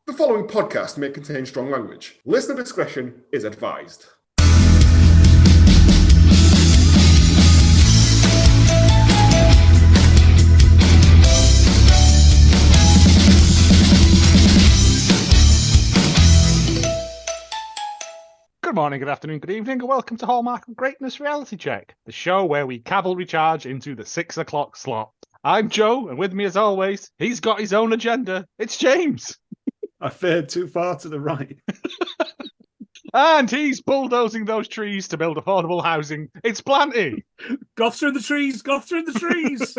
The following podcast may contain strong language. Listener discretion is advised. Good morning, good afternoon, good evening, and welcome to Hallmark of Greatness Reality Check, the show where we cavalry charge into the 6 o'clock slot. I'm Joe, and with me as always, he's got his own agenda. It's James. I fared too far to the right. And he's bulldozing those trees to build affordable housing. It's Planty. Goths are in the trees, Goths are in the trees.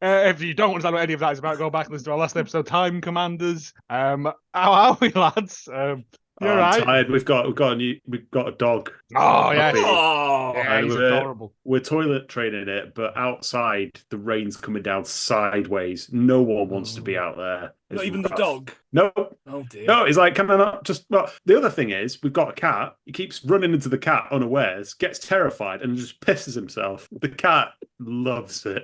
If you don't understand what any of that is about, go back and listen to our last episode, Time Commanders. How are we, lads? You're I'm right. tired. We've got a dog. Oh, yeah. Oh, Yeah, he's adorable. We're toilet training it, but outside the rain's coming down sideways. No one wants to be out there. not It's even the rough. dog. No. Oh dear. No, he's like, can I not just... Well, the other thing is, we've got a cat. He keeps running into the cat unawares, gets terrified, and just pisses himself. The cat loves it.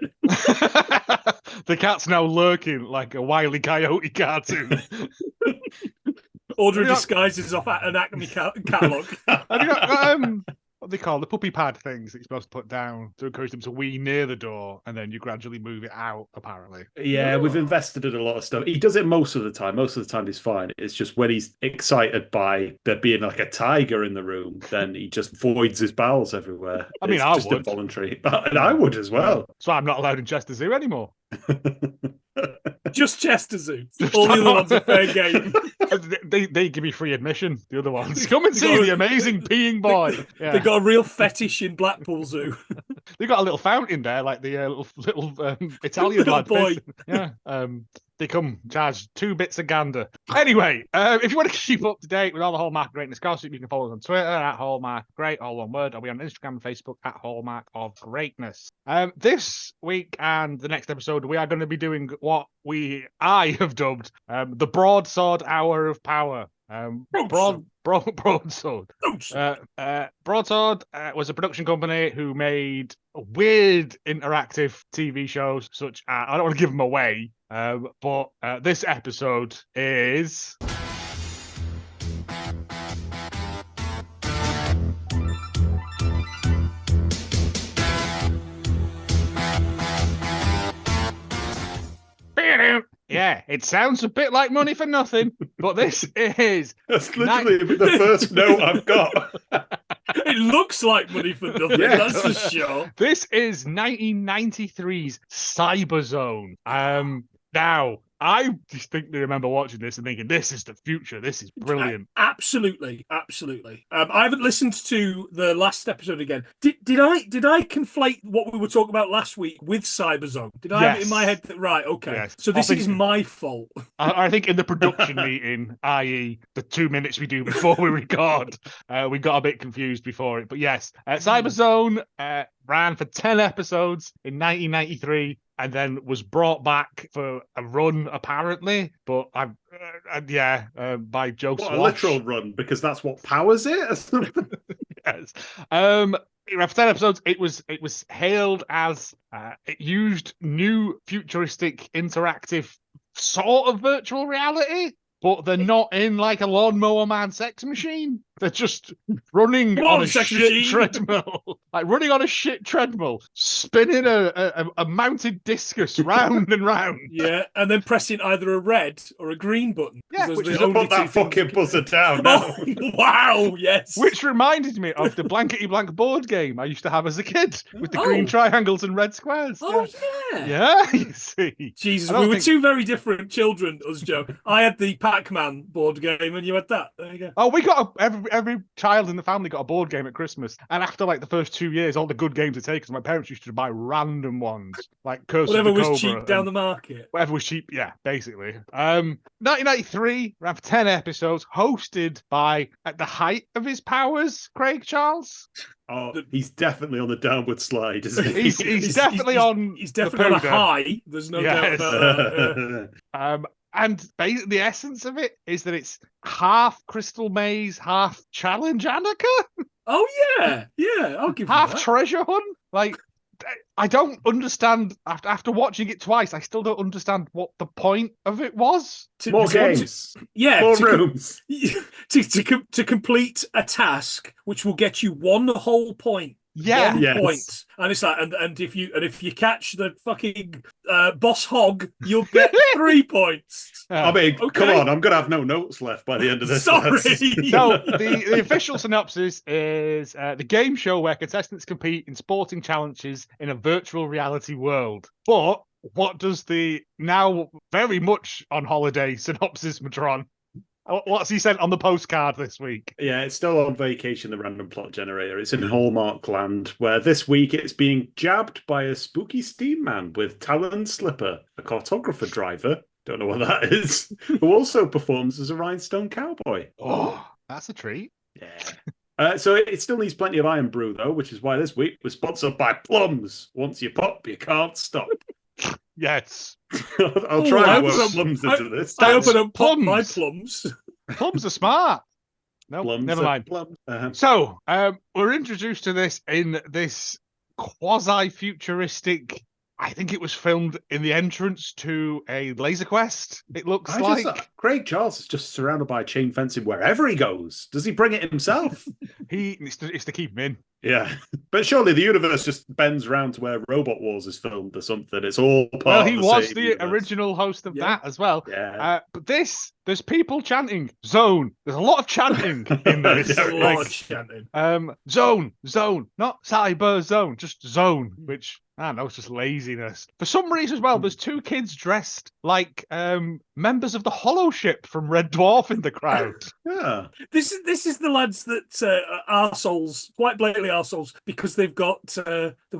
The cat's now lurking like a Wile E. Coyote cartoon. Order of Yeah. disguises off an Acme catalogue. Have you got what they call the puppy pad things that you're supposed to put down to encourage them to wee near the door, and then you gradually move it out, apparently. Yeah, we've invested in a lot of stuff. He does it most of the time. Most of the time he's fine. It's just when he's excited by there being like a tiger in the room, then he just voids his bowels everywhere. I mean, it's I just would. involuntary. And I would as well. So I'm not allowed in Chester Zoo anymore. Just Chester Zoo. All the other ones are fair game. They give me free admission, the other ones. Come and see the amazing peeing boy. Yeah. They got a real fetish in Blackpool Zoo. They got a little fountain there, like the little Italian Little lad. boy. Yeah. They come charge 2 bits of gander. Anyway, if you want to keep up to date with all the Hallmark of Greatness gossip, you can follow us on Twitter at Hallmark Great, all one word. I'll be on Instagram and Facebook at Hallmark of Greatness. This week and the next episode, we are going to be doing what I have dubbed the Broadsword Hour of Power. Broadsword. Broadsword was a production company who made weird interactive TV shows, such as, I don't want to give them away, but this episode is... Yeah, it sounds a bit like Money for Nothing, but this is... That's literally the first note I've got. It looks like Money for Nothing, Yes. that's for sure. This is 1993's Cyberzone. Now, I distinctly remember watching this and thinking, this is the future. This is brilliant. Absolutely. I haven't listened to the last episode again. Did I conflate what we were talking about last week with Cyberzone? Did I have it in my head? Right, okay. Yes. So this is my fault. I think in the production meeting, i.e. the 2 minutes we do before we record, we got a bit confused before it. But yes, Cyberzone ran for 10 episodes in 1993. And then was brought back for a run, apparently. But by Joe What, Swash. a literal run, because that's what powers it? Yes. It ran for 10 episodes. It was hailed as it used new futuristic interactive sort of virtual reality, but they're not in like a lawnmower man sex machine. They're just running on a shit treadmill. Like running on a shit treadmill, spinning a mounted discus round and round. Yeah, and then pressing either a red or a green button. Yeah, Those which are is the only Put that two things fucking you buzzer down can- now. Oh, wow, yes. Which reminded me of the blankety blank board game I used to have as a kid with the Oh. green triangles and red squares. Oh, yeah. Yeah, you see. Jesus, I don't we were think- two very different children, us, Joe. I had the Pac-Man board game and you had that. There you go. Oh, we got every child in the family got a board game at Christmas, and after like the first 2 years, all the good games were taken. So my parents used to buy random ones, like Curse Whatever of the was Cobra cheap and down the market. whatever was cheap. Yeah, basically. 1993 ran for 10 episodes, hosted by at the height of his powers, Craig Charles. Oh, he's definitely on the downward slide, isn't he? He's definitely on. He's the definitely on a pooder. high. There's no doubt Yes. about that. And basically, the essence of it is that it's half Crystal Maze, half Challenge Annika, Oh yeah, I'll give you half that. Treasure Hunt. Like I don't understand. After watching it twice, I still don't understand what the point of it was. More games. More rooms. To complete a task, which will get you 1 whole point. Yeah. 1 point. And it's like, and if you catch the fucking boss hog, you'll get 3 points. I mean, come on, I'm gonna have no notes left by the end of this. Sorry. No, the official synopsis is the game show where contestants compete in sporting challenges in a virtual reality world. But what does the now very much on holiday synopsis, Matron? What's he sent on the postcard this week? Yeah, it's still on vacation, the random plot generator. It's in Hallmark land, where this week it's being jabbed by a spooky steam man with Talon Slipper, a cartographer driver, don't know what that is, who also performs as a rhinestone cowboy. Oh, that's a treat. Yeah. So it still needs plenty of iron brew, though, which is why this week was sponsored by Plums. Once you pop, you can't stop. Yes. I'll try and work plums into this. I hope I don't pop Plums. my plums. Plums are smart. No, Plums never mind. Plums. So, we're introduced to this in this quasi-futuristic. I think it was filmed in the entrance to a laser quest. It looks like Craig Charles is just surrounded by chain fencing wherever he goes. Does he bring it himself? it's to keep him in. Yeah, but surely the universe just bends around to where Robot Wars is filmed or something. It's all part. Well, he of the was same the universe. original host of that as well. Yeah, but there's people chanting zone. There's a lot of chanting in this. Yeah, A lot of chanting. Zone, not cyber zone, just zone. Which I don't know, it's just laziness. For some reason as well, there's 2 kids dressed like members of the Hollow Ship from Red Dwarf in the crowd. yeah. This is the lads that are arseholes, quite blatantly arseholes, because they've got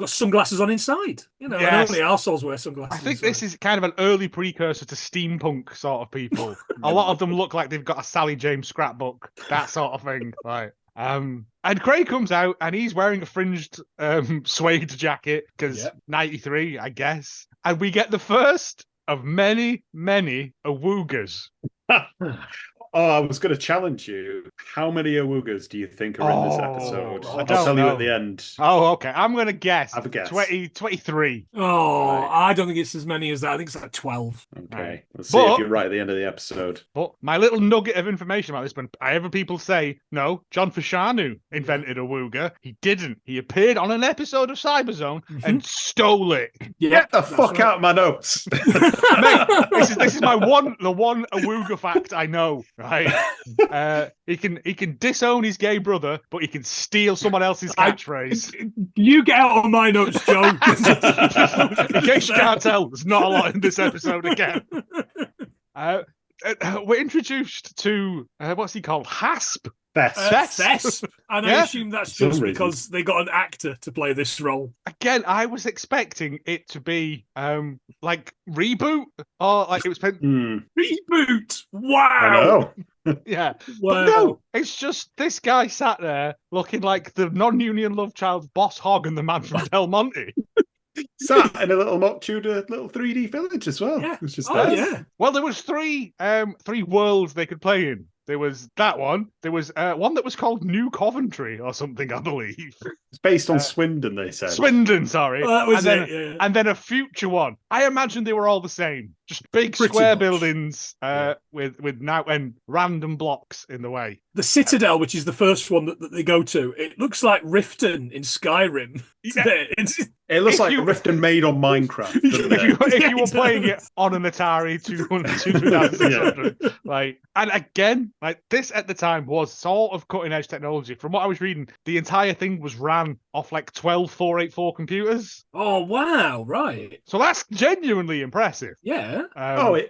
sunglasses on inside. You know, Yes. and only arseholes wear sunglasses. I think inside. this is kind of an early precursor to steampunk sort of people. A lot of them look like they've got a Sally James scrapbook, that sort of thing. Right. And Craig comes out and he's wearing a fringed suede jacket because 93, I guess. And we get the first of many, many awoogas. Oh, I was going to challenge you. How many awoogas do you think are in this episode? I I'll don't tell you know. at the end. Oh, okay. I'm going to guess. Have a guess. 23. Oh, Right. I don't think it's as many as that. I think it's like 12. Okay, Right. let's see if you're right at the end of the episode. But my little nugget of information about this, when I ever people say, no, John Fashanu invented awooga. He didn't. He appeared on an episode of Cyberzone and stole it. Yeah, Get the that's fuck right. out of my notes. Mate, this is the one awooga fact I know. Right? He can disown his gay brother, but he can steal someone else's catchphrase. You get out of my notes, Joe. In case you can't tell, there's not a lot in this episode again. We're introduced to what's he called? Hasp. Best. Thesp. And I Yeah. assume that's For some just reason. because they got an actor to play this role. Again, I was expecting it to be like reboot or like it was Reboot! I Wow! know. yeah. Wow. But no, it's just this guy sat there looking like the non-union love child Boss Hogg and the man from Del Monte. Sat in a little mock Tudor little 3D village as well. Yeah. It's just Oh, there. yeah. Well, there was three worlds they could play in. There was that one. There was one that was called New Coventry or something, I believe. It's based on Swindon, they said. Swindon, sorry. Well, that was and it, yeah. And then a future one. I imagine they were all the same. Just big Pretty square much. buildings with now and random blocks in the way. The Citadel, which is the first one that they go to, it looks like Riften in Skyrim. Yeah. It looks If like you- Riften made on Minecraft. doesn't If you, it? if you were playing it on an Atari 2600, like, and again, like this at the time was sort of cutting edge technology. From what I was reading, the entire thing was ran off like 12 484 computers. Oh, wow. Right. So that's genuinely impressive. Yeah.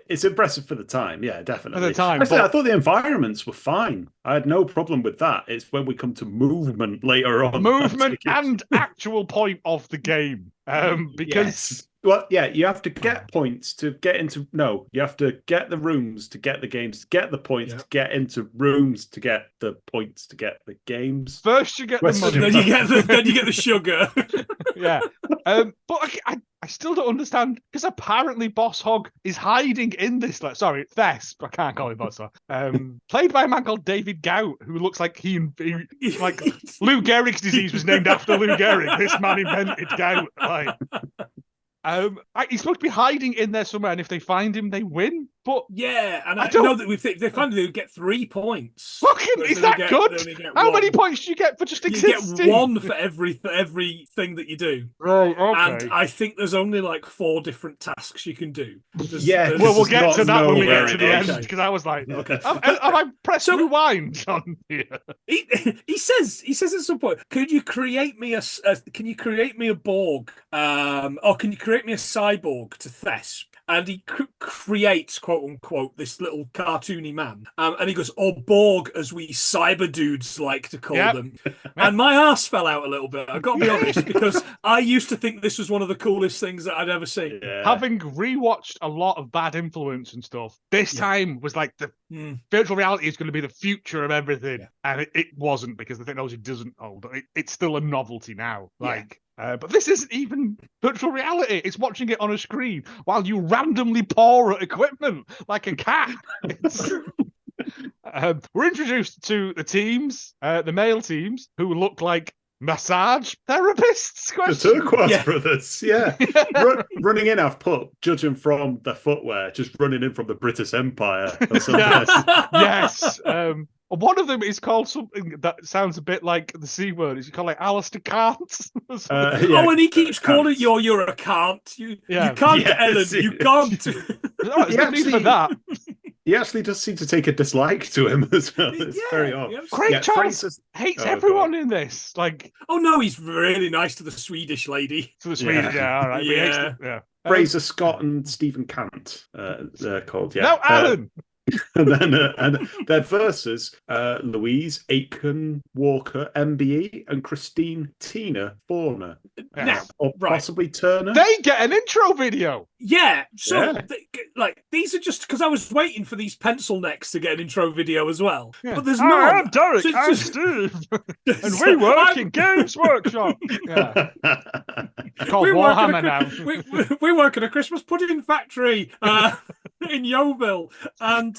It's impressive for the time. Yeah, definitely. For the time, Actually, but- I thought the environments were fine. I had no problem with that. It's when we come to movement later on. Movement That's and actual point of the game. Because Yes. Well, yeah, you have to get points to get into. No, you have to get the rooms to get the games, to get the points to get into rooms, to get the points to get the games. first you get the Question money. Then you get the sugar. Yeah. But I still don't understand, because apparently Boss Hog is hiding in this. Sorry, Thesp. I can't call him Boss Hog. Played by a man called David Gout, who looks like like Lou Gehrig's disease was named after Lou Gehrig. This man invented gout. He's supposed to be hiding in there somewhere, and if they find him, they win. But yeah, and I know that if they find him, they would get 3 points. Fucking, is that good? How many points do you get for just existing? You get 1 for every thing that you do. Right, okay. And I think there's only like 4 different tasks you can do. We'll get to that when we get to the end, because I was like, okay. Have I pressed rewind on here? He says at some point, can you create me a Borg? Or can you create me a cyborg to Thesp? And he creates, quote unquote, this little cartoony man. And he goes, or Borg, as we cyber dudes like to call them. And my arse fell out a little bit. I've got to be honest, because I used to think this was one of the coolest things that I'd ever seen. Yeah. Having rewatched a lot of Bad Influence and stuff, this time was like the virtual reality is going to be the future of everything. Yeah. And it wasn't, because the technology doesn't hold. It's still a novelty now. But this isn't even virtual reality. It's watching it on a screen while you randomly paw at equipment like a cat. We're introduced to the teams, the male teams, who look like massage therapists. The Turquoise brothers, yeah. Running in, I've put, judging from the footwear, just running in from the British Empire. Yes. One of them is called something that sounds a bit like the C word. Is he called like Alistair Kant? And he keeps calling you're a Kant. You can't, Ellen. You can't. No, there's no need for that. He actually does seem to take a dislike to him as well. It's very odd. Craig Charles hates everyone in this. Oh no, he's really nice to the Swedish lady. To the Swedish, all right. Yeah. Fraser Scott and Stephen Cant, they're called. Yeah. No, Alan. And then their versus Louise Aiken Walker MBE and Christine Tina Forner, or possibly Turner. They get an intro video. Yeah, so these are just because I was waiting for these pencil necks to get an intro video as well. Yeah. But there's no. I'm Derek. I'm Steve, and we work in Games Workshop. Yeah. Called Warhammer now. We work at a Christmas pudding factory in Yeovil, and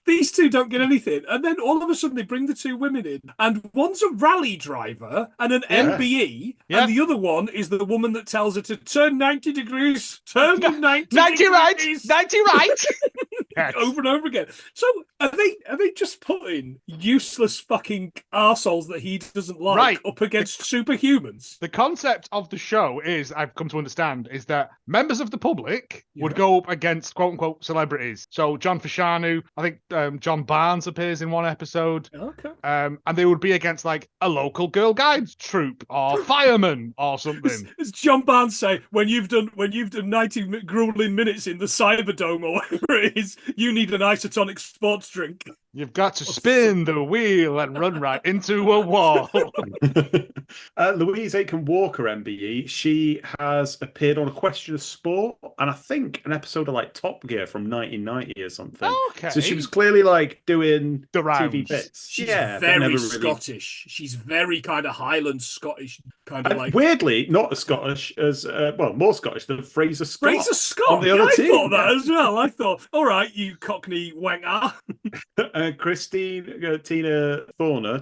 these two don't get anything. And then all of a sudden they bring the 2 women in, and one's a rally driver and an MBE, and the other one is the woman that tells her to turn 90 degrees. Turn 90 right, 90 right. Yes. Over and over again. So are they just putting useless fucking arseholes that he doesn't like up against superhumans? The concept of the show is, I've come to understand, is that members of the public would go up against quote unquote celebrities. So John Fashanu, I think John Barnes appears in one episode. Okay. And they would be against like a local Girl Guides troop or firemen or something. As John Barnes say, when you've done 90 grueling minutes in the Cyberzone or whatever it is, you need an isotonic sports drink. You've got to spin the wheel and run right into a wall. Louise Aiken Walker, MBE, she has appeared on A Question of Sport, and I think an episode of like Top Gear from 1990 or something. Okay. So she was clearly like doing the rounds. TV bits. She's very Scottish. She's very kind of Highland Scottish, kind of like. Weirdly, not as Scottish as more Scottish than Fraser Scott. Fraser Scott. On the other team. I thought that as well. I thought, all right, you Cockney wanker. Christine Tina Forner.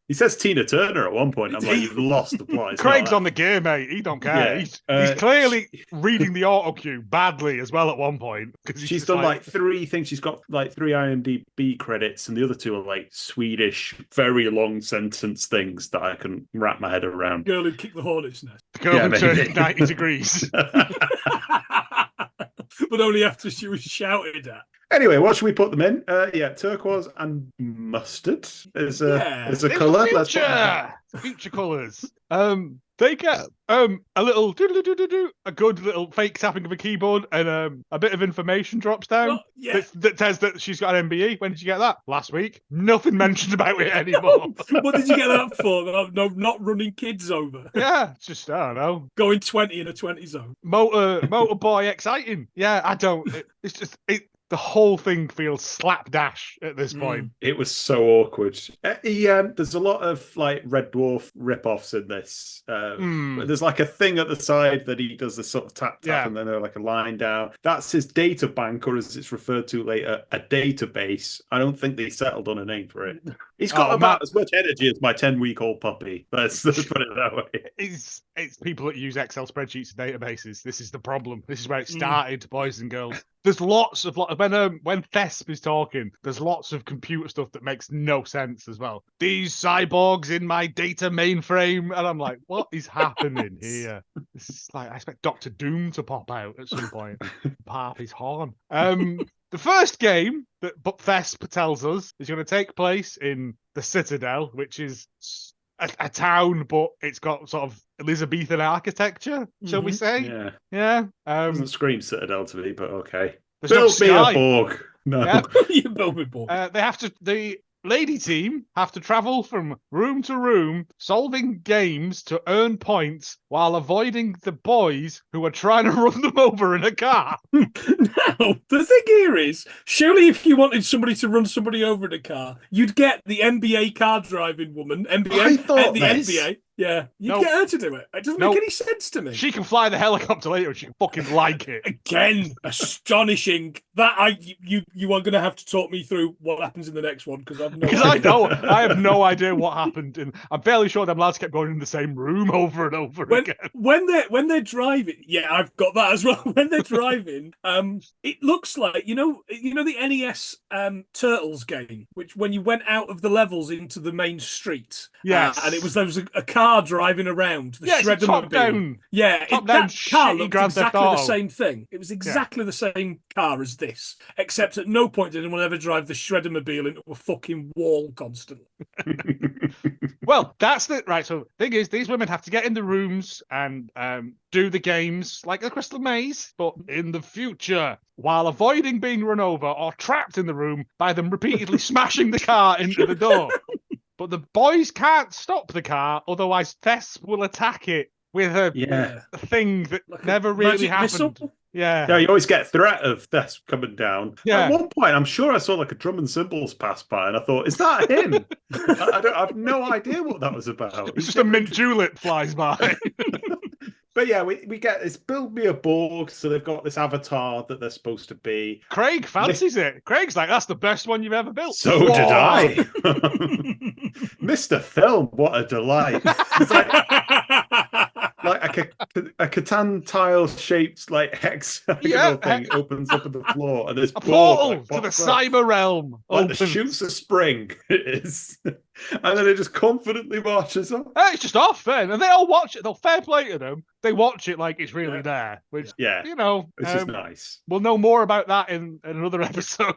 He says Tina Turner at one point. I'm like, you've lost the plot. Craig's on the gear, mate. He don't care. Yeah. He's clearly reading the auto cue badly as well at one point. She's done like 3 things. She's got like 3 IMDb credits, and the other 2 are like Swedish, very long sentence things that I can wrap my head around. The girl who kicked the hornet's nest. The girl who turned 90 degrees. But only after she was shouted at. Anyway, what should we put them in? Turquoise and mustard is a colour. Future colours. They get a little a good little fake tapping of a keyboard, and a bit of information drops down that says that she's got an MBE. When did you get that? Last week. Nothing mentioned about it anymore. What did you get that for? No, not running kids over. Yeah, just I don't know. Going 20 in a 20 zone. Motor boy exciting. Yeah, I don't. It's just the whole thing feels slapdash at this point. It was so awkward. There's a lot of like Red Dwarf rip-offs in this. There's like a thing at the side that he does this sort of tap, and then they're like a line down. That's his data bank, or as it's referred to later, a database. I don't think they settled on a name for it. He's got about as much energy as my 10-week-old puppy. Let's put it that way. It's people that use Excel spreadsheets and databases. This is the problem. This is where it started, boys and girls. There's lots of when Thesp is talking, there's lots of computer stuff that makes no sense as well. These cyborgs in my data mainframe, and I'm like, what is happening here? This is like I expect Doctor Doom to pop out at some point, pop his horn. The first game that Thesp tells us is going to take place in the Citadel, which is a town, but it's got sort of Elizabethan architecture, shall we say? Yeah. Doesn't scream Citadel to me, but okay. Build me a Borg. No. Yeah. You build me a Borg. The lady team have to travel from room to room, solving games to earn points while avoiding the boys who are trying to run them over in a car. Now, the thing here is, surely if you wanted somebody to run somebody over in a car, you'd get the NBA car driving woman, NBA. Yeah, you get her to do it. It doesn't make any sense to me. She can fly the helicopter later and she can fucking like it. Again, astonishing. You are going to have to talk me through what happens in the next one, because I have no idea what happened. And I'm fairly sure them lads kept going in the same room over and over again. When they're driving, I've got that as well. When they're driving, it looks like you know the NES Turtles game, which when you went out of the levels into the main street, and there was a car driving around the shredder top down. That car looked exactly the same thing. It was exactly the same car as this, except at no point did anyone ever drive the shredder-mobile into a fucking wall constantly. Well, that's the right. So, thing is, these women have to get in the rooms and do the games like a Crystal Maze, but in the future, while avoiding being run over or trapped in the room by them repeatedly smashing the car into the door. But the boys can't stop the car, otherwise Thesp will attack it with a thing that never really happened. Missile? Yeah, you always get threat of Thesp coming down. Yeah. At one point, I'm sure I saw like a drum and cymbals pass by, and I thought, is that him? I have no idea what that was about. It's just a mint julep flies by. But yeah, we get this build me a Borg, so they've got this avatar that they're supposed to be. Craig fancies it. Craig's like, that's the best one you've ever built. So did I. Mr. Film, what a delight. It's like a Catan tile shaped like hexagonal thing opens up on the floor, and this a portal to the cyber realm. Like the shoots a spring. It is. And then it just confidently marches on. It's just off then. And they all watch it. They'll fair play to them. They watch it like it's really there. Which, which is nice. We'll know more about that in another episode.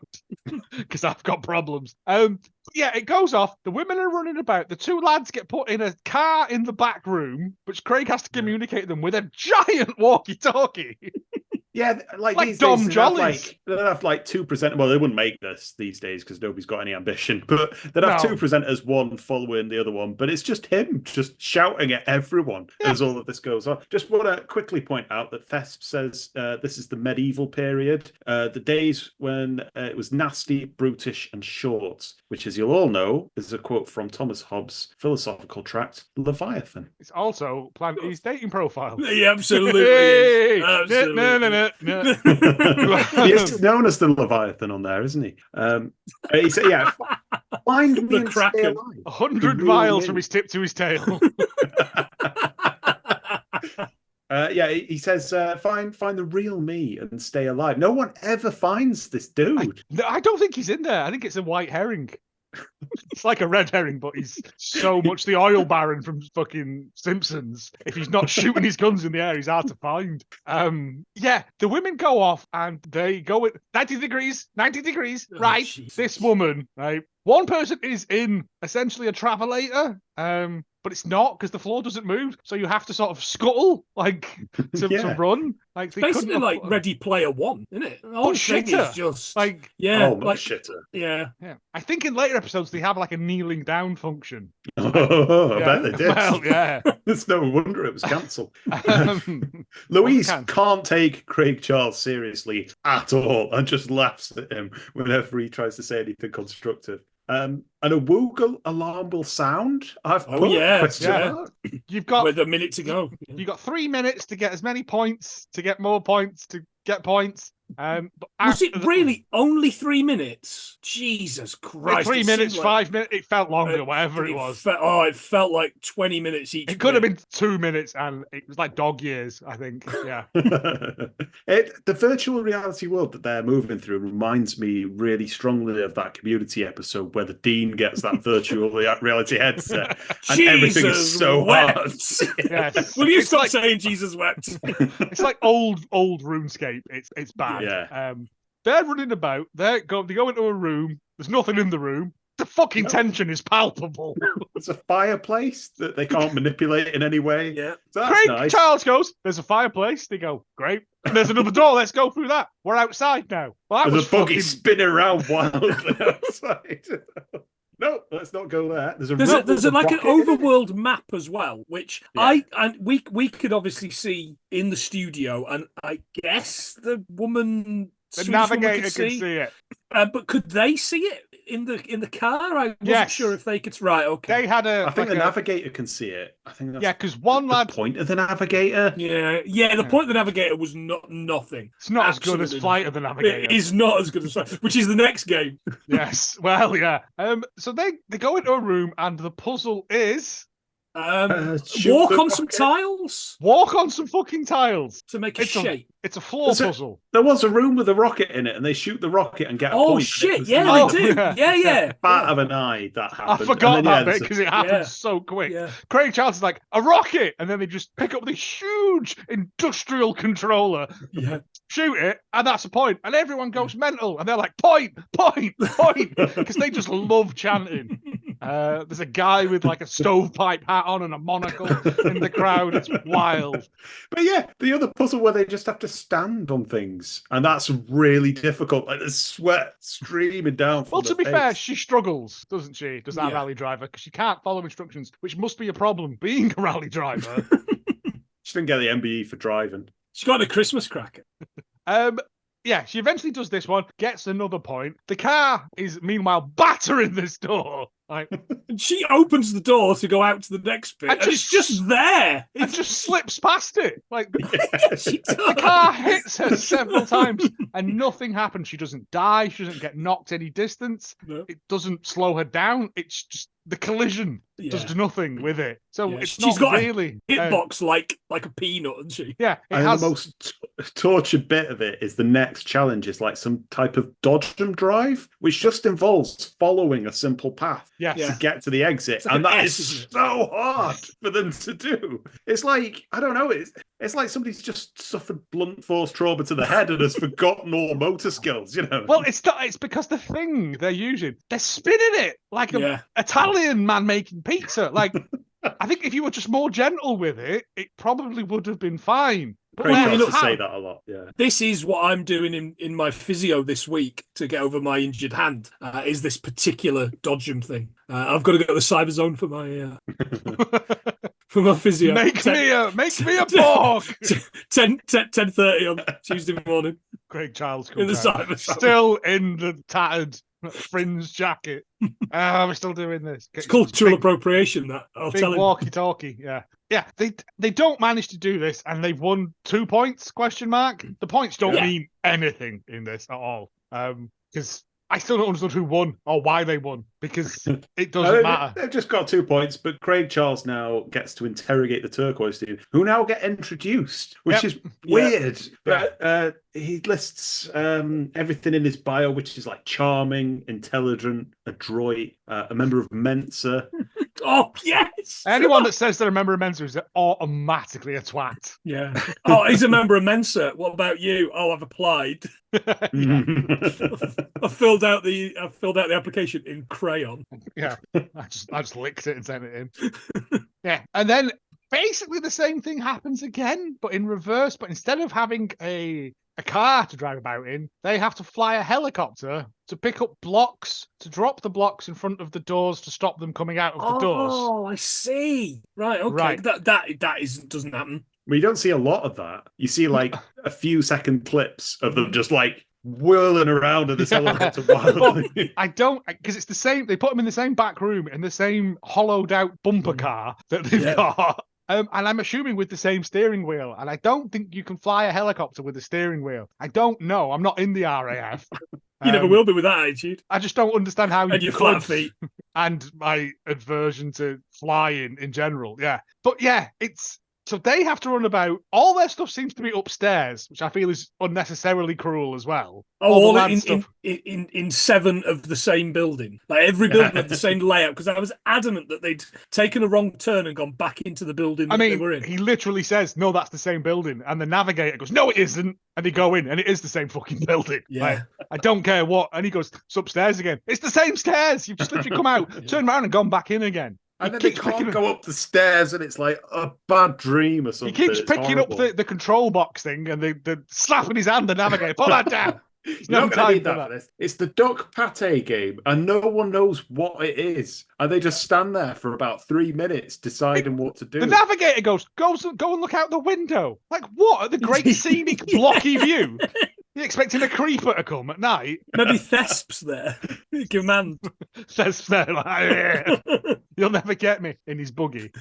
Because I've got problems. It goes off. The women are running about. The two lads get put in a car in the back room, which Craig has to communicate them with a giant walkie-talkie. Yeah, like these Dom days, Jollies. they'd have like two presenters. Well, they wouldn't make this these days because nobody's got any ambition. But they'd have two presenters, one following the other one. But it's just him just shouting at everyone as all of this goes on. Just want to quickly point out that Thesp says this is the medieval period, the days when it was nasty, brutish, and short, which, as you'll all know, is a quote from Thomas Hobbes' philosophical tract, Leviathan. It's also Plant E's dating profile. He absolutely is. Absolutely. He is known as the Leviathan on there, isn't he? He said, find me the Kraken. 100 miles from his tip to his tail. He says, find the real me and stay alive. No one ever finds this dude. I don't think he's in there. I think it's a white herring. It's like a red herring, but he's so much the oil baron from fucking Simpsons. If he's not shooting his guns in the air, he's hard to find. The women go off and they go with 90 degrees, right? Jesus. This woman, right? One person is in essentially a travelator, but it's not because the floor doesn't move. So you have to sort of scuttle, like, to run. Like, they Basically, couldn't like Ready Player One, isn't it? The whole but thing shitter. is just Like, yeah, Oh, much like shitter. yeah. I think in later episodes they have like a kneeling down function. Oh, I bet they did. Well, yeah. It's no wonder it was cancelled. Um, Louise wasn't can't take Craig Charles seriously at all and just laughs at him whenever he tries to say anything constructive. And a Woogle alarm will sound. I've Oh, put yeah, question yeah. mark. You've got With a minute to go. you got 3 minutes to get as many points, to get more points, to get points. But Was it after really only 3 minutes? Jesus Christ! 3 it minutes, seemed like- 5 minutes? It felt longer, whatever it was. It felt like 20 minutes each. It could have bit. been 2 minutes, and it was like dog years, I think. Yeah. The virtual reality world that they're moving through reminds me really strongly of that Community episode where the Dean gets that virtual reality headset and everything is Jesus so wept. hard. Yes. Will you It's stop like- saying Jesus wept? It's like old RuneScape. It's bad. Yeah. They're running about. They go into a room. There's nothing in the room. The fucking tension is palpable. It's a fireplace that they can't manipulate in any way. Yeah. So that's Craig nice. Charles goes, "There's a fireplace." They go, "Great." And there's another door. Let's go through that. We're outside now. Well, that There's was a buggy fucking... spinning around wildly outside. No, let's not go there. There's Like an rocket in it. overworld map as well, which Yeah. we could obviously see in the studio, and I guess the woman, The Swedish woman navigator could can see. see it. But could they see it in the car? I wasn't Yes. sure if they could. Right, okay. They had a. I think like the a- navigator can see it. I think that's Yeah, because one the lad. point of the navigator. Yeah. The point of the navigator was nothing. It's not as good as Absolutely Flight of the Navigator. It is not as good as which is the next game. Yes. Well, yeah. So they go into a room, and the puzzle is Shoot Walk the on some rocket. tiles walk on some fucking tiles. to make a shape. It's a floor There's a- puzzle. There was a room with a rocket in it, and they shoot the rocket and get a Oh point. shit! It was Yeah, like they do. yeah. Yeah. Bat of an eye that I happened. forgot And then, that yeah, bit there's because it happened Yeah. so quick. Yeah. Craig Charles is like, "A rocket!" And then they just pick up this huge industrial controller, Yeah. shoot it, and that's a point. And everyone goes mental, and they're like, "Point, point, point," because they just love chanting. There's a guy with like a stovepipe hat on and a monocle in the crowd. It's wild. But yeah, the other puzzle where they just have to stand on things, and that's really difficult. Like there's sweat streaming down. From Well, to the be fair, face. she struggles, doesn't she? Does that Yeah. rally driver? Because she can't follow instructions, which must be a problem being a rally driver. She didn't get the MBE for driving. She got a Christmas cracker. Yeah, she eventually does this one, gets another point. The car is meanwhile battering this door. Like, And she opens the door to go out to the next bit, And and it's just there. and just slips past it. Like, She the does. car hits her several times and nothing happens. She doesn't die. She doesn't get knocked any distance. No. It doesn't slow her down. It's just the collision does Yeah. nothing with it. So Yeah, it's she's not got a really Hitbox like a peanut, isn't she? Yeah, it And has. the most tortured bit of it is the next challenge is like some type of dodge and drive, which just involves following a simple path Yes. Yeah. to get to the exit. It's like And an that S, is isn't it? so hard for them to do. It's like, I don't know, it's like somebody's just suffered blunt force trauma to the head and has forgotten all motor skills, you know? Well, it's not. It's because the thing they're using, they're spinning it like an Yeah. Italian man making pizza. Like, I think if you were just more gentle with it, it probably would have been fine. But Craig where tries you to have- say that a lot, yeah. This is what I'm doing in my physio this week to get over my injured hand. Is this particular dodgem thing? I've got to go to the Cyberzone for my for my physio. Make me a Borg. 10:30 on Tuesday morning Craig Charles in the comes out, Cyberzone. still in the tattered fringe jacket. We're still doing this. It's cultural big, appropriation. That I'll big tell him. walkie-talkie. Yeah. They don't manage to do this, and they've won 2 points? Question mark. The points don't Yeah. mean anything in this at all. Because I still don't understand who won or why they won, because it doesn't matter. They've just got 2 points, but Craig Charles now gets to interrogate the turquoise team, who now get introduced, which Yep. is weird. But he lists everything in his bio, which is like charming, intelligent, adroit, a member of Mensa. Oh, yes. Anyone that says they're a member of Mensa is automatically a twat. Yeah. Oh, he's a member of Mensa. What about you? Oh, I've applied. Yeah. I filled out the application in crayon. Yeah, I just licked it and sent it in. Yeah, and then basically the same thing happens again, but in reverse. But instead of having a car to drive about in, they have to fly a helicopter to pick up blocks, to drop the blocks in front of the doors to stop them coming out of the doors. Oh, I see. Right. Okay. Right. That doesn't happen. We don't see a lot of that. You see like a few second clips of them just like whirling around in this helicopter wildly. I don't, because it's the same. They put them in the same back room in the same hollowed out bumper car that they've got. And I'm assuming with the same steering wheel. And I don't think you can fly a helicopter with a steering wheel. I don't know. I'm not in the RAF. You never will be with that attitude. I just don't understand how you And your flat feet. And my aversion to flying in general. Yeah. But yeah, so they have to run about. All their stuff seems to be upstairs, which I feel is unnecessarily cruel as well. Oh, all in 7 of the same building. Like every building had the same layout, because I was adamant that they'd taken a wrong turn and gone back into the building they were in. He literally says, no, that's the same building. And the navigator goes, no, it isn't. And they go in and it is the same fucking building. Yeah. Like, I don't care what. And he goes, it's upstairs again. It's the same stairs. You've just literally come out, turned around and gone back in again. And then they can't go up the stairs, and it's like a bad dream or something. He keeps picking up the control box thing, and they're slapping his hand, the navigator. Put that down. You're not going to need that for this. It's the duck pate game, and no one knows what it is. And they just stand there for about 3 minutes deciding what to do. The navigator goes, go and look out the window. Like, what? At the great scenic blocky view? You expecting a creeper to come at night? Maybe Thesp's there. Command. Thesp's there, like, you'll never get me in his buggy.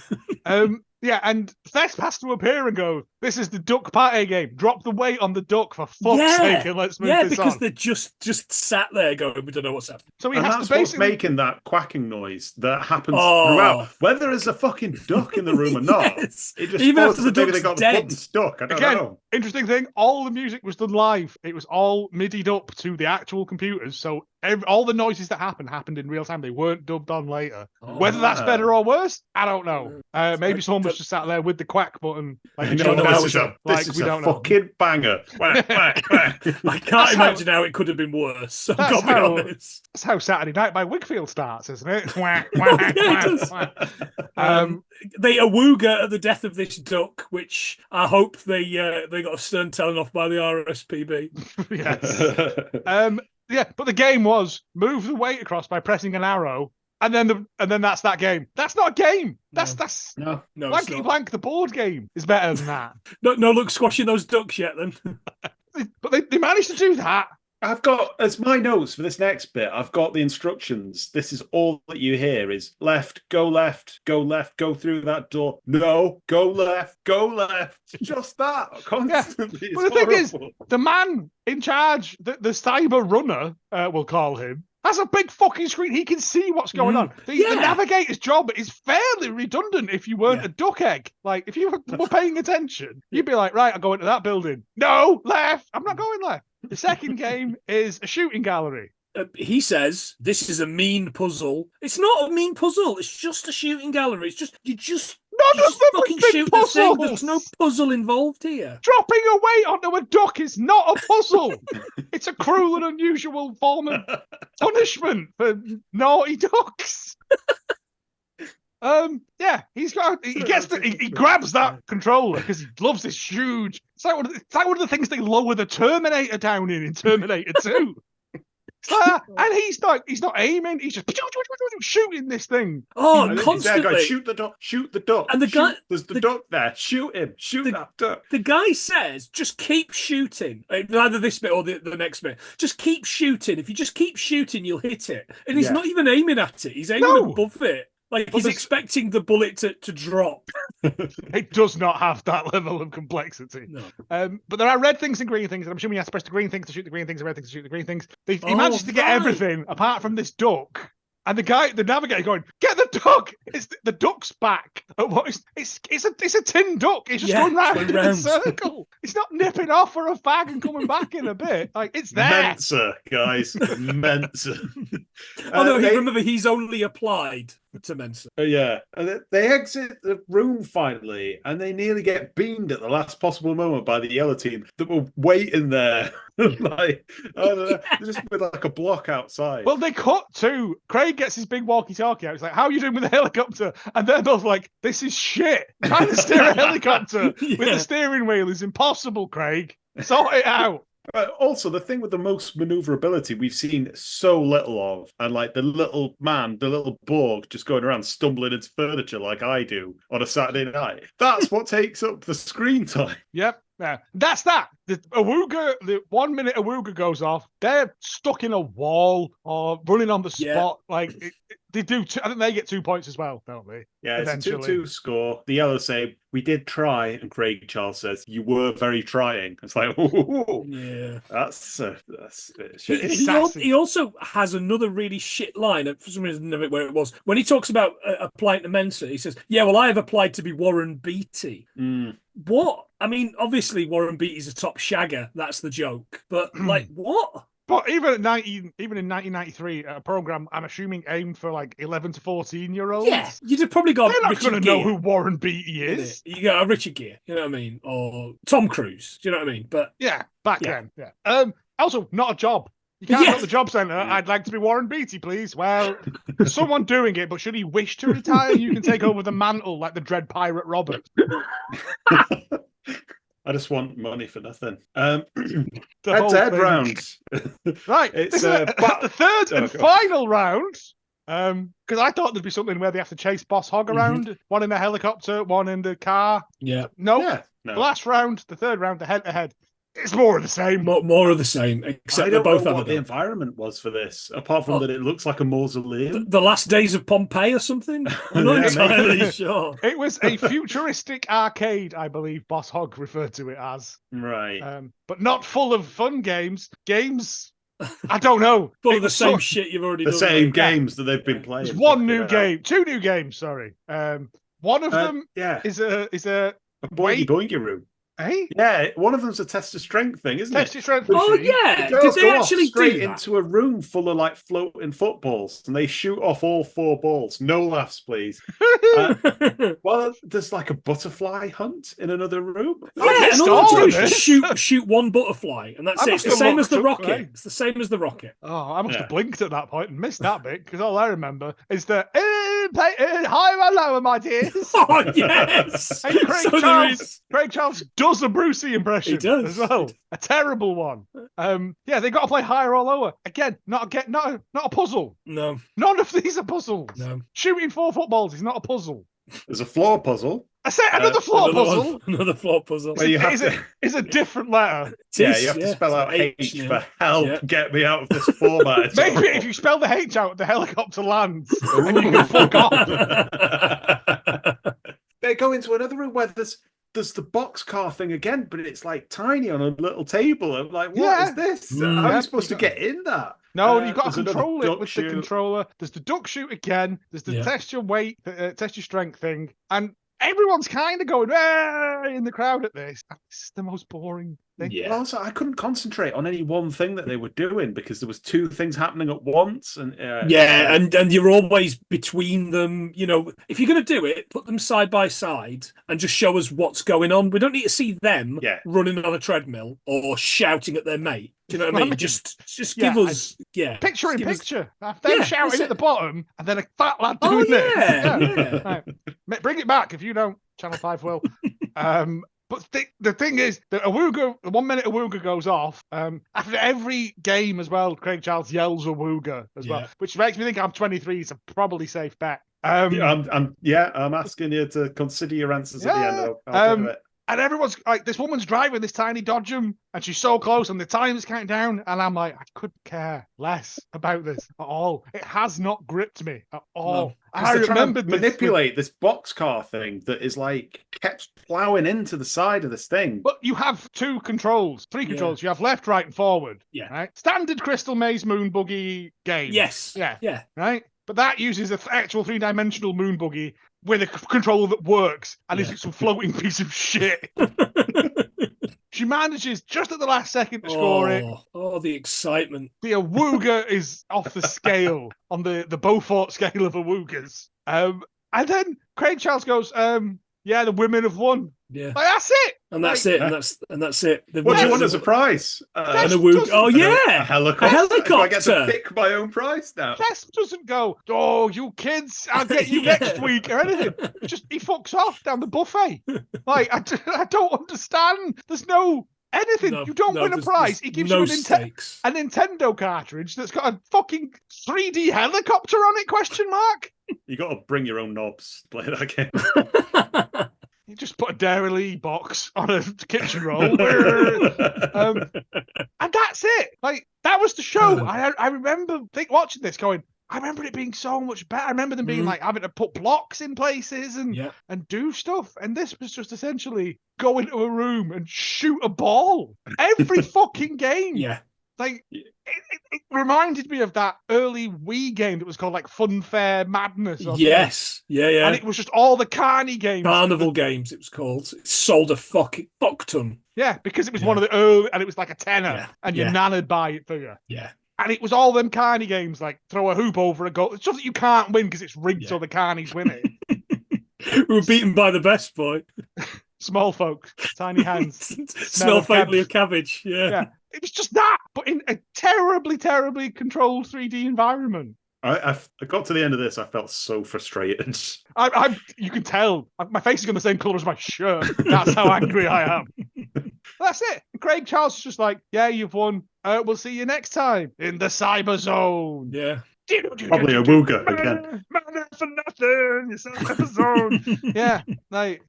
Yeah, and Thesp has to appear and go, this is the duck pate game. Drop the weight on the duck for fuck's sake and let's move this on. Yeah, because they're just sat there going, we don't know what's happening. So that's what's making that quacking noise that happens throughout. Whether there's a fucking duck in the room or not, it just even after the maybe duck's they got dead. the button stuck. I don't know. Interesting thing, all the music was done live. It was all MIDI'd up to the actual computers, so all the noises that happened in real time. They weren't dubbed on later. Whether that's better or worse, I don't know. Maybe someone was just sat there with the quack button. Like, this is a fucking banger. I can't imagine how it could have been worse. I've got to be honest. That's how Saturday Night by Wakefield starts, isn't it? They awooga at the death of this duck, which I hope they got a stern telling off by the RSPB. Yes. Yeah, but the game was move the weight across by pressing an arrow, and then that's that game. That's not a game. That's Blankety Blank. The board game is better than that. No, look, squashing those ducks yet then. But they managed to do that. I've got, as my notes for this next bit, I've got the instructions. This is all that you hear is left, go through that door. No, go left. Just that, constantly. Yeah. But the thing is, the man in charge, the cyber runner, we'll call him, has a big fucking screen. He can see what's going on. The navigator's job is fairly redundant if you weren't a duck egg. Like, if you were paying attention, you'd be like, right, I'll go into that building. No, left. I'm not going left. The second game is a shooting gallery. He says, this is a mean puzzle. It's not a mean puzzle. It's just a shooting gallery. It's just, you just fucking shoot the thing. There's no puzzle involved here. Dropping a weight onto a duck is not a puzzle. It's a cruel and unusual form of punishment for naughty ducks. He grabs that controller because he loves this huge. It's like one of the things they lower the Terminator down in Terminator 2. And he's not aiming. He's just shooting this thing. Oh, constantly! Going, shoot the duck. And the guy, there's the duck there. Shoot him. That duck. The guy says, "Just keep shooting." Either this bit or the next bit. Just keep shooting. If you just keep shooting, you'll hit it. And he's not even aiming at it. He's aiming above it. Like, he's expecting the bullet to drop. It does not have that level of complexity. No. But there are red things and green things, and I'm assuming you have to press the green things to shoot the green things and red things to shoot the green things. He managed to get everything apart from this duck. And the navigator going, get the duck! The duck's back. It's a tin duck. It's just going round in a circle. It's not nipping off for a fag and coming back in a bit. Like, it's there. Mensa, guys. Mensa. Remember, he's only applied to Mensa. Yeah, and they exit the room finally, and they nearly get beamed at the last possible moment by the yellow team that were waiting there, like I don't know, just with like a block outside. Well, they cut to Craig gets his big walkie-talkie out. He's like, "How are you doing with the helicopter?" And they're both like, "This is shit. Trying to steer a helicopter with the steering wheel is impossible, Craig. Sort it out." But also, the thing with the most maneuverability we've seen so little of, and like the little man, the little Borg just going around stumbling into furniture like I do on a Saturday night. That's what takes up the screen time. Yep. Yeah. That's that. The 1 minute Awooga goes off, they're stuck in a wall or running on the spot. Like they do. I think they get 2 points as well, don't they? Yeah, it's a 2-2 score. The yellow say, "We did try," and Craig Charles says, "You were very trying." It's like, ooh, yeah, that's a bit shit. He also has another really shit line. For some reason, I don't know where it was. When he talks about applying to Mensa, he says, "Yeah, well, I have applied to be Warren Beatty." What? I mean, obviously Warren Beatty's a top shagger. That's the joke. But like, what? But even in 1993, a program I'm assuming aimed for like 11 to 14-year-olds. Yeah, you'd have probably got. They're not going to know who Warren Beatty is. You got a Richard Gere, you know what I mean, or Tom Cruise. Do you know what I mean? But yeah, back then. Yeah. Also, not a job. You can't go to the job centre. I'd like to be Warren Beatty, please. Well, there's someone doing it, but should he wish to retire, you can take over the mantle like the Dread Pirate Robert. I just want money for nothing. Head-to-head round. Right. It's the third and final round. Because I thought there'd be something where they have to chase Boss Hogg around, one in the helicopter, one in the car. Yeah. Nope. Yeah, no. The last round, the third round, the head-to-head. It's more of the same. More of the same, except I they don't both know have what the environment was for this, apart from that it looks like a mausoleum. The last days of Pompeii or something? I'm not entirely sure. It was a futuristic arcade, I believe Boss Hogg referred to it as. Right. But not full of fun games. Games, I don't know. Full of the same shit you've already done. The same games that they've been playing. There's one new game, two new games, sorry. One of them is a boingy boingy room. Hey? Yeah, one of them's a test of strength thing, isn't Test it? of strength. Oh yeah, did they actually straight do that? into a room full of like floating footballs, and they shoot off all 4 balls. No laughs, please. Well, there's like a butterfly hunt in another room. Yeah, and all they do is shoot one butterfly, and that's it. It's the same as the rocket. Right? It's the same as the rocket. Oh, I must have blinked at that point and missed that bit because all I remember is the higher and lower, my dears. Oh yes. And Craig Charles does a Brucey impression. He does as well. A terrible one. Yeah, they got to play higher or lower again. Not a puzzle. No, none of these are puzzles. No, shooting 4 footballs is not a puzzle. There's a floor puzzle. I said another floor puzzle. Another floor puzzle. It's a different letter. Yeah, you have to spell out H for help. Yeah. Get me out of this format. Maybe if you spell the H out, the helicopter lands and you can fuck off. They go into another room where there's the boxcar thing again, but it's like tiny on a little table. I'm like, what is this? How are you supposed to get in that? No, you've got to control it with the controller. There's the duck shoot again. There's the test your weight, test your strength thing. And everyone's kind of going in the crowd at this. This is the most boring thing. Yeah. Well, also, I couldn't concentrate on any one thing that they were doing because there was 2 things happening at once. And and you're always between them. You know, if you're going to do it, put them side by side and just show us what's going on. We don't need to see them running on a treadmill or shouting at their mate. Do you know what I mean? Just give us, picture in picture. Them shouting at the bottom, and then a fat lad doing this. Right. Bring it back if you don't. Channel 5 will. But the thing is, the 1 minute Awooga goes off. After every game as well, Craig Charles yells Awooga as well, which makes me think I'm 23. It's a probably safe bet. I'm asking you to consider your answers at the end. I'll do it. And everyone's like, this woman's driving this tiny Dodgem, and she's so close, and the time is counting down. And I'm like, I couldn't care less about this at all. It has not gripped me at all. No, I remember manipulate this boxcar thing that is like kept plowing into the side of this thing. But you have 3 controls. You have left, right, and forward. Yeah. Right. Standard Crystal Maze Moon Buggy game. Yes. Yeah. Right. But that uses an actual 3-dimensional moon buggy with a controller that works and is some floating piece of shit. She manages just at the last second to score it. Oh, the excitement. The awooga is off the scale on the Beaufort scale of awoogas. And then Craig Charles goes, yeah, the women have won. Yeah. Like, that's it. And that's Like, it. And that's it. What do you want as a price? An awooga. Oh, yeah. A helicopter. A helicopter. I get to pick my own price now. Tess doesn't go, oh, you kids, I'll get you next week or anything. Just he fucks off down the buffet. Like, I don't understand. There's no anything. You don't win a prize. He gives you a Nintendo cartridge that's got a fucking 3D helicopter on it, question mark? You got to bring your own knobs to play that game. You just put a Dairy box on a kitchen roll. And that's it. Like, that was the show. I remember watching this going, I remember it being so much better. I remember them being like having to put blocks in places and do stuff. And this was just essentially go into a room and shoot a ball every fucking game. Yeah. Like, it reminded me of that early Wii game that was called like Funfair Madness. Or yes. Yeah, yeah. And it was just all the carny games. Carnival games, it was called. It sold a fuck ton. Yeah, because it was one of the early, and it was like a tenner, and your nan would buy it for you. Yeah. And it was all them carny games, like throw a hoop over a goal. It's just that you can't win because it's rigged so the carnies win it. We were beaten by the best boy. Small folk, tiny hands. Smell faintly of cabbage. Yeah. It was just that, but in a terribly, terribly controlled 3D environment. I got to the end of this. I felt so frustrated. You can tell. My face is got the same colour as my shirt. That's how angry I am. That's it. Craig Charles is just like, yeah, you've won. We'll see you next time in the Cyberzone. Yeah. Probably a wooga again. Man for nothing. You Cyberzone. Yeah. Like,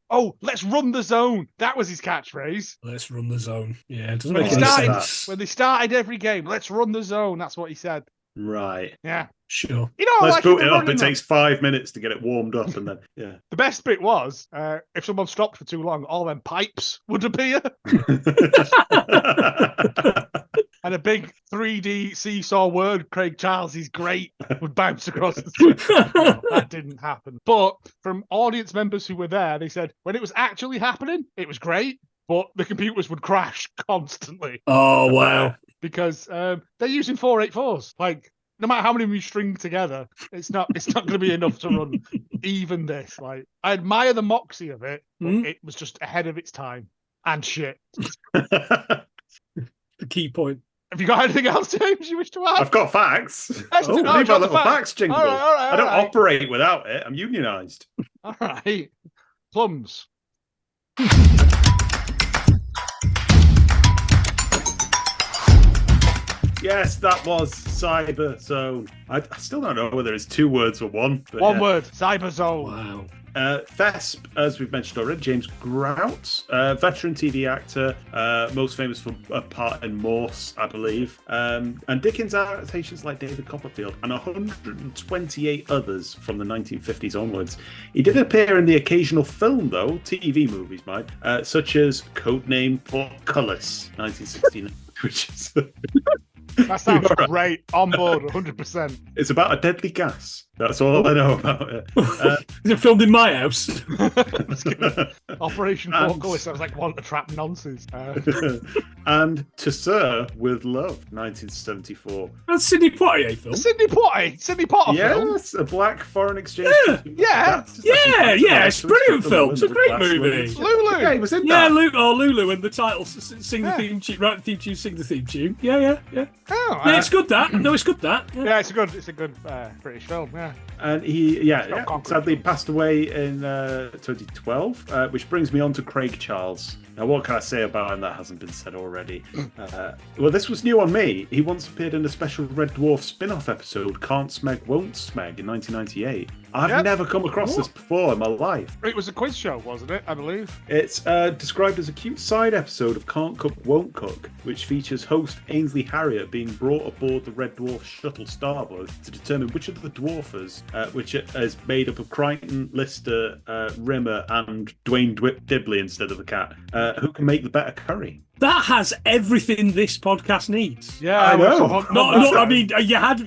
let's run the zone. That was his catchphrase. Let's run the zone. Yeah. It doesn't make any sense. When they started every game, let's run the zone. That's what he said. Right. Yeah. Sure. You know, let's boot it up. It takes 5 minutes to get it warmed up, and then The best bit was if someone stopped for too long, all them pipes would appear, and a big 3D seesaw word, Craig Charles is great, would bounce across the screen. That didn't happen. But from audience members who were there, they said when it was actually happening, it was great, but the computers would crash constantly. Oh wow! Because they're using 484s. Like, no matter how many we string together, it's not going to be enough to run even this. Like, I admire the moxie of it, but it was just ahead of its time and shit. The key point. Have you got anything else, James, you wish to add? I've got facts. Leave my little facts jingle. All right, I don't operate without it. I'm unionised. All right. Plums. Yes, that was Cyberzone. I still don't know whether it's 2 words or one. But one word, Cyberzone. Wow. Thesp, as we've mentioned already, James Grout, veteran TV actor, most famous for a part in Morse, I believe, and Dickens adaptations like David Copperfield, and 128 others from the 1950s onwards. He did appear in the occasional film, though, TV movies, mind, such as Codename Portcullis, 1969, which is... That sounds great. On board, 100%. It's about a deadly gas. That's all I know about it. Is it filmed in my house? Operation Portcullis sounds like one to trap nonsense. And To Sir with Love, 1974. That's Sidney Poitier film. Sidney Potter film. Yes, a black foreign exchange. Yeah. It's a brilliant film. It's a great movie. Lulu. Yeah, he was in that. Lulu, and the title, sing the theme tune, write the theme tune, sing the theme tune. Yeah. Oh, it's good that. No, it's good that. Yeah, it's a good British film. Yeah. And he, sadly passed away in 2012, which brings me on to Craig Charles. Now, what can I say about him that hasn't been said already? Well, this was new on me. He once appeared in a special Red Dwarf spin-off episode, Can't Smeg, Won't Smeg, in 1998. I've never come across this before in my life. It was a quiz show, wasn't it? I believe. It's described as a cute side episode of Can't Cook, Won't Cook, which features host Ainsley Harriott being brought aboard the Red Dwarf shuttle Starboard to determine which of the dwarfers, which is made up of Crichton, Lister, Rimmer, and Dwayne Dibley instead of the cat, who can make the better curry. That has everything this podcast needs. Yeah, I know. I mean, you had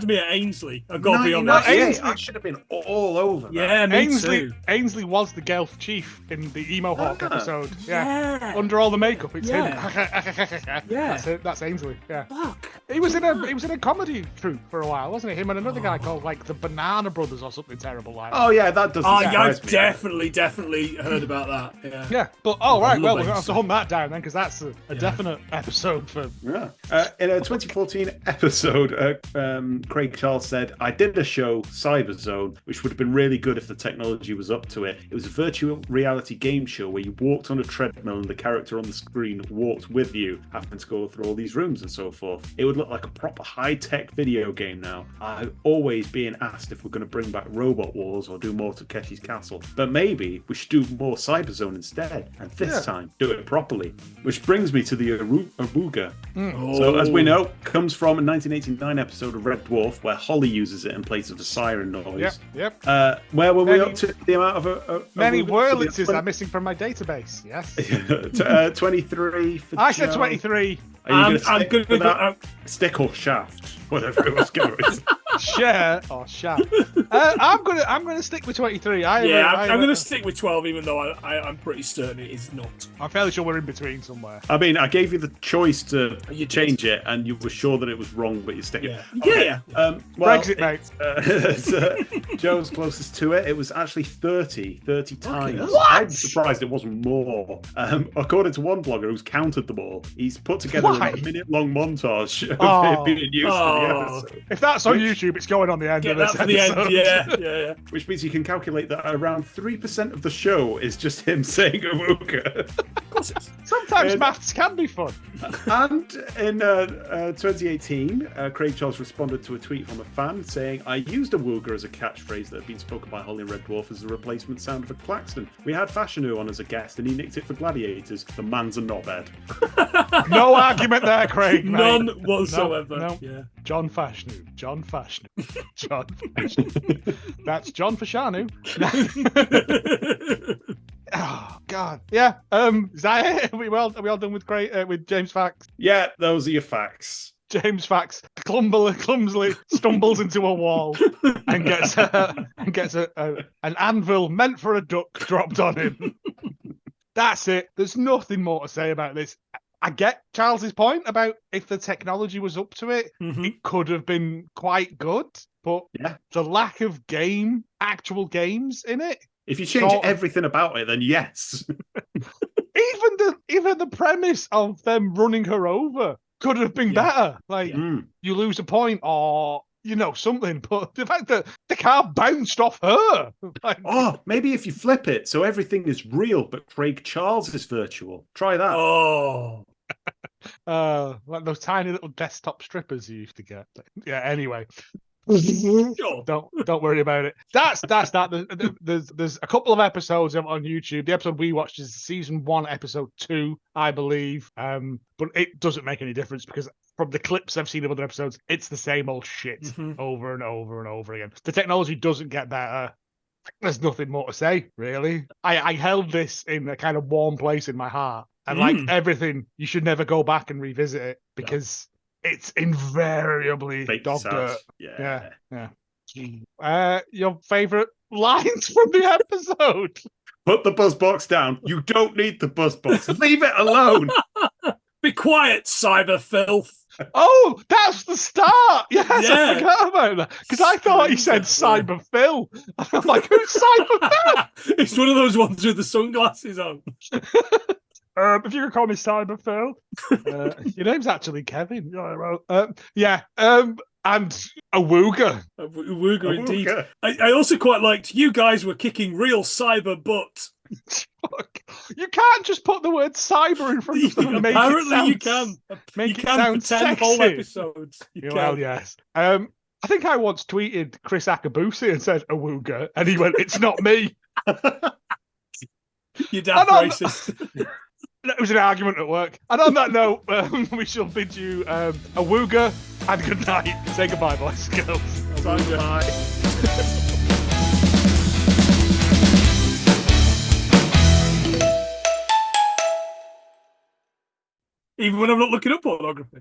me at Ainsley. I got to be honest. I should have been all over that. Yeah, me too. Ainsley was the Gelf chief in the Emo Hawk episode. Yeah. Under all the makeup, it's him. Yeah. That's Ainsley. Yeah. Fuck. He was in a comedy troupe for a while, wasn't he? Him and another guy called like the Banana Brothers or something terrible like that. Oh yeah, that doesn't. I've surprise me. definitely heard about that. Yeah. Yeah, but right, well, we're love going to have to Ainsley. hunt that down then, because that's a definite episode for. Yeah. In a 2014 episode, Craig Charles said, "I did a show, Cyberzone, which would have been really good if the technology was up to it. It was a virtual reality game show where you walked on a treadmill and the character on the screen walked with you, having to go through all these rooms and so forth. It would look like a proper high-tech video game now. I've always been asked if we're going to bring back Robot Wars or do more Takeshi's Castle, but maybe we should do more Cyberzone instead, and this time do it properly." Which brings me to the Awooga. So, as we know, comes from a 1989 episode of Red Dwarf where Holly uses it in place of a siren noise. Yep. Where were we up to the amount of Many Awooga? Wurlitzes are missing from my database. Yes. 23 for I said Joe. 23. Are you I'm going to gonna stick with go- that? Stick or shaft? Whatever it was going. Share or shaft. I'm gonna stick with 23. I'm going to stick with 12, even though I'm pretty certain it is not. I'm fairly sure we're in between somewhere. I mean, I gave you the choice to You did. change it, and you were sure that it was wrong, but you stick it. Yeah. Well, Brexit, mate. Joe's closest to it. It was actually 30 times. What? I'm surprised it wasn't more. According to one blogger who's counted them all, he's put together Why? a minute-long montage of Oh. it being used for the Oh. episode. If that's on YouTube, it's going on the end Get of that this for the episode. end. Yeah. Which means you can calculate that around 3% of the show is just him saying Awooga. Of course it is. Sometimes maths can be fun. And in 2018, Craig Charles responded to a tweet from a fan saying, "I used Awooga as a catchphrase that had been spoken by Holly and Red Dwarf as a replacement sound for Claxton. We had Fashanu on as a guest and he nicked it for Gladiators. The man's a knobhead." No argument there, Craig. mate. None whatsoever. No. Yeah. John Fashanu. John Fashanu. That's John Fashanu. Oh God. Yeah. Is that it? Are we all done with with James Fax? Yeah, those are your facts. James Fax clumsily stumbles into a wall and gets an anvil meant for a duck dropped on him. That's it. There's nothing more to say about this. I get Charles's point about if the technology was up to it, it could have been quite good. But the lack of actual games in it. If you change everything about it, then yes. Even the premise of them running her over could have been better. Like you lose a point or something, but the fact that the car bounced off her. Like, Maybe if you flip it so everything is real, but Craig Charles is virtual. Try that. like those tiny little desktop strippers you used to get. Yeah. Anyway. Sure. Don't worry about it. That's that. There's a couple of episodes on YouTube. The episode we watched is season 1, episode 2, I believe. But it doesn't make any difference because from the clips I've seen of other episodes, it's the same old shit over and over and over again. The technology doesn't get better. There's nothing more to say, really. I held this in a kind of warm place in my heart. And like everything, you should never go back and revisit it because it's invariably dog dirt. Yeah. Your favourite lines from the episode? Put the buzz box down. You don't need the buzz box. Leave it alone. Be quiet, cyber filth. Oh, that's the start. Yes, I forgot about that. Because I thought he said Cyber Phil. I'm like, who's Cyber Phil? It's one of those ones with the sunglasses on. If you could call me Cyber Phil. Your name's actually Kevin. And Awooga. Awooga indeed. I also quite liked you guys were kicking real cyber butt. You can't just put the word cyber in front of something and make Apparently it sound, you can. Make You it can sound for 10 whole sexy. episodes. You Well, can. yes. I think I once tweeted Chris Akabusi and said Awooga, and he went, "It's not me." You damn racist. It was an argument at work. And on that note, we shall bid you Awooga and good night. Say goodbye, boys and girls. Bye. Even when I'm not looking up pornography.